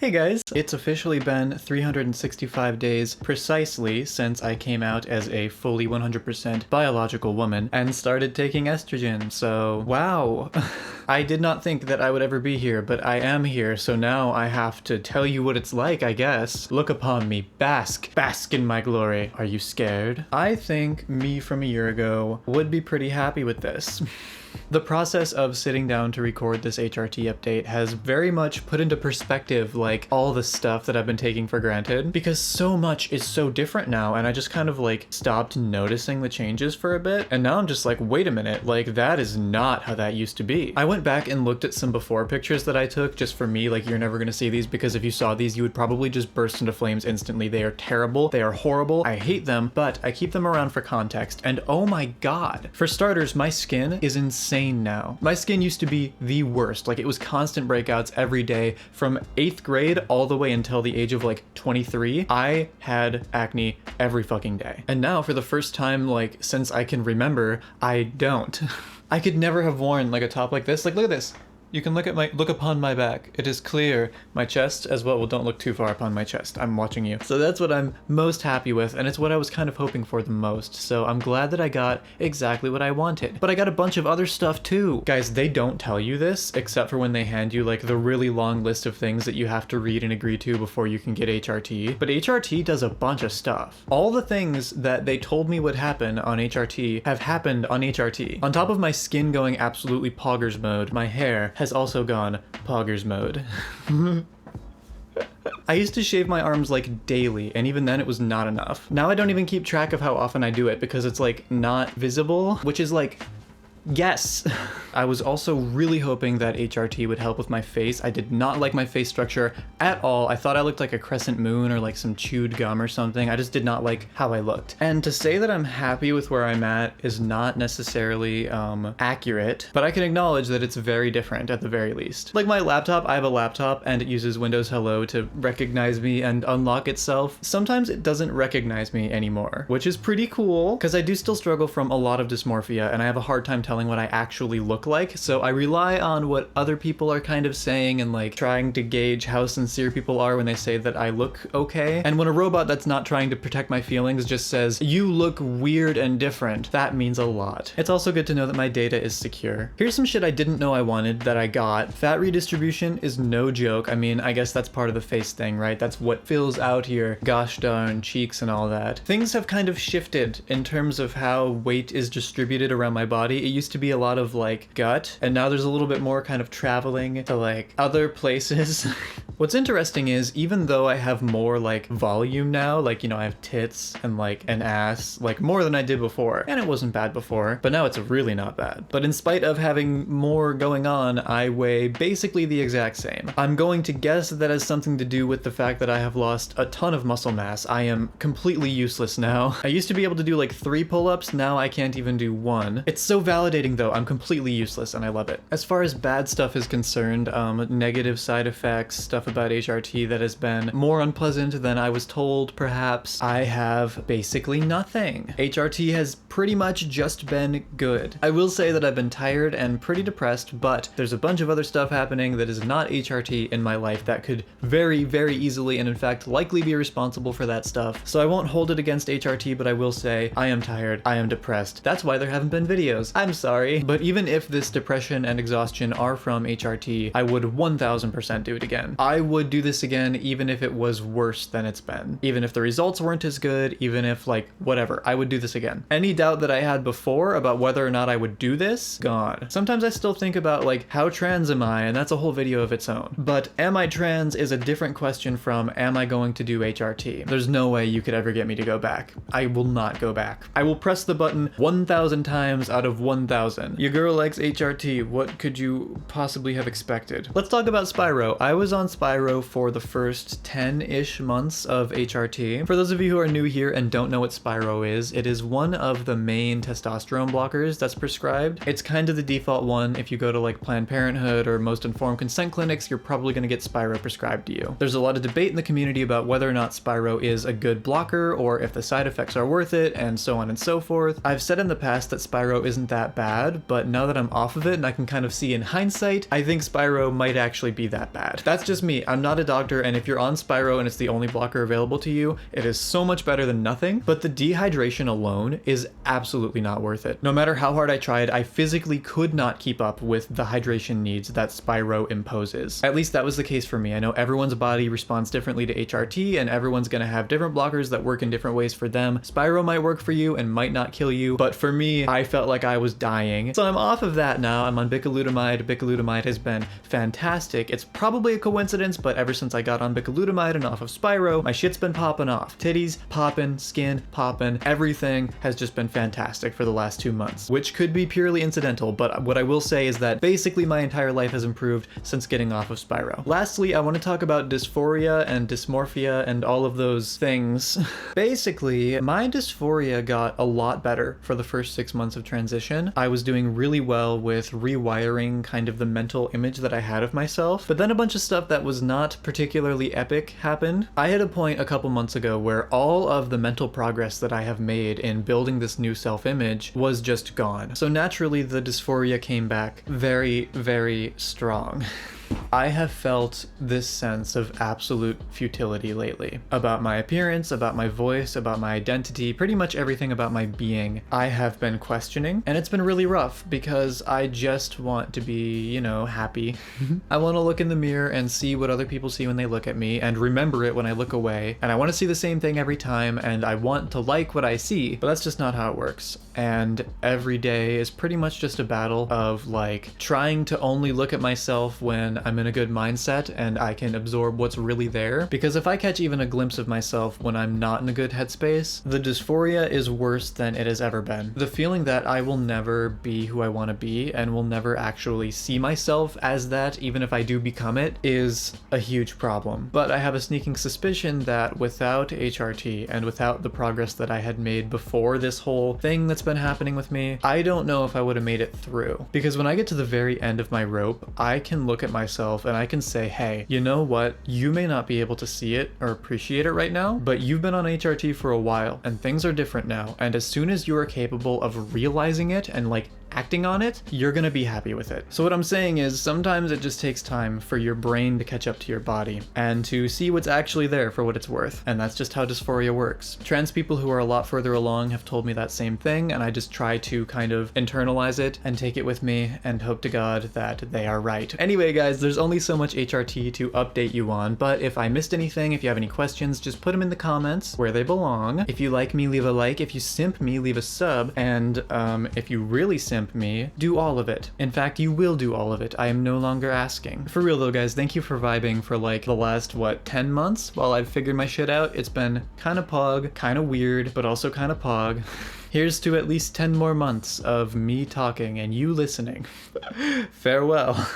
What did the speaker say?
Hey guys, it's officially been 365 days precisely since I came out as a fully 100% biological woman and started taking estrogen, so wow. I did not think that I would ever be here, but I am here, so now I have to tell you what it's like, I guess. Look upon me, bask in my glory. Are you scared? I think me from a year ago would be pretty happy with this. The process of sitting down to record this HRT update has very much put into perspective like all the stuff that I've been taking for granted, because so much is so different now, and I just kind of like stopped noticing the changes for a bit, and now I'm just like, wait a minute, like that is not how that used to be. I went back and looked at some before pictures that I took just for me, like you're never gonna see these because if you saw these you would probably just burst into flames instantly. They are terrible, they are horrible, I hate them, but I keep them around for context, and oh my god. For starters, my skin is insane now. My skin used to be the worst. Like it was constant breakouts every day from 8th grade all the way until the age of like 23. I had acne every fucking day. And now for the first time like since I can remember, I don't. I could never have worn like a top like this. Like look at this. You can look upon my back. It is clear. My chest as well. Well, don't look too far upon my chest. I'm watching you. So that's what I'm most happy with, and it's what I was kind of hoping for the most. So I'm glad that I got exactly what I wanted. But I got a bunch of other stuff too. Guys, they don't tell you this, except for when they hand you like the really long list of things that you have to read and agree to before you can get HRT. But HRT does a bunch of stuff. All the things that they told me would happen on HRT have happened on HRT. On top of my skin going absolutely poggers mode, my hair has also gone poggers mode. I used to shave my arms like daily, and even then it was not enough. Now I don't even keep track of how often I do it because it's like not visible, which is like, yes. I was also really hoping that HRT would help with my face. I did not like my face structure at all. I thought I looked like a crescent moon or like some chewed gum or something. I just did not like how I looked. And to say that I'm happy with where I'm at is not necessarily accurate, but I can acknowledge that it's very different at the very least. Like my laptop, I have a laptop and it uses Windows Hello to recognize me and unlock itself. Sometimes it doesn't recognize me anymore, which is pretty cool because I do still struggle from a lot of dysmorphia and I have a hard time telling what I actually look like, so I rely on what other people are kind of saying and like trying to gauge how sincere people are when they say that I look okay. And when a robot that's not trying to protect my feelings just says, you look weird and different, that means a lot. It's also good to know that my data is secure. Here's some shit I didn't know I wanted that I got. Fat redistribution is no joke. I mean, I guess that's part of the face thing, right? That's what fills out your gosh darn cheeks and all that. Things have kind of shifted in terms of how weight is distributed around my body. It used to be a lot of like gut, and now there's a little bit more kind of traveling to like other places. What's interesting is even though I have more like volume now, like, you know, I have tits and like an ass, like more than I did before, and it wasn't bad before, but now it's really not bad. But in spite of having more going on, I weigh basically the exact same. I'm going to guess that has something to do with the fact that I have lost a ton of muscle mass. I am completely useless now. I used to be able to do like 3 pull-ups, now I can't even do 1. It's so validating though. I'm completely useless and I love it. As far as bad stuff is concerned, negative side effects, stuff about HRT that has been more unpleasant than I was told, perhaps, I have basically nothing. HRT has pretty much just been good. I will say that I've been tired and pretty depressed, but there's a bunch of other stuff happening that is not HRT in my life that could very, very easily and in fact likely be responsible for that stuff. So I won't hold it against HRT, but I will say I am tired, I am depressed. That's why there haven't been videos. I'm sorry. But even if this depression and exhaustion are from HRT, I would 1000% do it again. I would do this again even if it was worse than it's been. Even if the results weren't as good, even if like whatever, I would do this again. Any doubt that I had before about whether or not I would do this, gone. Sometimes I still think about like how trans am I, and that's a whole video of its own. But am I trans is a different question from am I going to do HRT? There's no way you could ever get me to go back. I will not go back. I will press the button 1000 times out of 1000. Your girl likes HRT. What could you possibly have expected? Let's talk about Spyro. I was on Spyro for the first 10-ish months of HRT. For those of you who are new here and don't know what Spyro is, it is one of the main testosterone blockers that's prescribed. It's kind of the default one. If you go to like Planned Parenthood or most informed consent clinics, you're probably going to get Spyro prescribed to you. There's a lot of debate in the community about whether or not Spyro is a good blocker or if the side effects are worth it and so on and so forth. I've said in the past that Spyro isn't that bad, but now that I'm off of it and I can kind of see in hindsight, I think Spyro might actually be that bad. That's just me. me, I'm not a doctor, and if you're on Spyro and it's the only blocker available to you, it is so much better than nothing, but the dehydration alone is absolutely not worth it. No matter how hard I tried, I physically could not keep up with the hydration needs that Spyro imposes. At least that was the case for me. I know everyone's body responds differently to HRT, and everyone's gonna have different blockers that work in different ways for them. Spyro might work for you and might not kill you, but for me, I felt like I was dying. So I'm off of that now. I'm on bicalutamide. Bicalutamide has been fantastic. It's probably a coincidence, but ever since I got on bicalutamide and off of Spyro, my shit's been popping off. Titties popping, skin popping, everything has just been fantastic for the last 2 months, which could be purely incidental, but what I will say is that basically my entire life has improved since getting off of Spyro. Lastly, I want to talk about dysphoria and dysmorphia and all of those things. Basically, my dysphoria got a lot better for the first 6 months of transition. I was doing really well with rewiring kind of the mental image that I had of myself, but then a bunch of stuff that was not particularly epic happened. I hit a point a couple months ago where all of the mental progress that I have made in building this new self-image was just gone. So naturally, the dysphoria came back very, very strong. I have felt this sense of absolute futility lately. About my appearance, about my voice, about my identity, pretty much everything about my being, I have been questioning, and it's been really rough because I just want to be, you know, happy. I want to look in the mirror and see what other people see when they look at me and remember it when I look away, and I want to see the same thing every time, and I want to like what I see, but that's just not how it works. And every day is pretty much just a battle of like trying to only look at myself when I'm in a good mindset and I can absorb what's really there. Because if I catch even a glimpse of myself when I'm not in a good headspace, the dysphoria is worse than it has ever been. The feeling that I will never be who I want to be and will never actually see myself as that, even if I do become it, is a huge problem. But I have a sneaking suspicion that without HRT and without the progress that I had made before this whole thing that's been happening with me, I don't know if I would have made it through. Because when I get to the very end of my rope, I can look at myself and I can say, hey, you know what? You may not be able to see it or appreciate it right now, but you've been on HRT for a while and things are different now. And as soon as you are capable of realizing it and like acting on it, you're gonna be happy with it. So what I'm saying is sometimes it just takes time for your brain to catch up to your body and to see what's actually there for what it's worth. And that's just how dysphoria works. Trans people who are a lot further along have told me that same thing, and I just try to kind of internalize it and take it with me and hope to God that they are right. Anyway, guys, there's only so much HRT to update you on, but if I missed anything, if you have any questions, just put them in the comments where they belong. If you like me, leave a like. If you simp me, leave a sub. And if you really simp me, do all of it. In fact, you will do all of it. I am no longer asking. For real though, guys, thank you for vibing for like the last, what, 10 months while I've figured my shit out. It's been kind of pog, kind of weird, but also kind of pog. Here's to at least 10 more months of me talking and you listening. Farewell.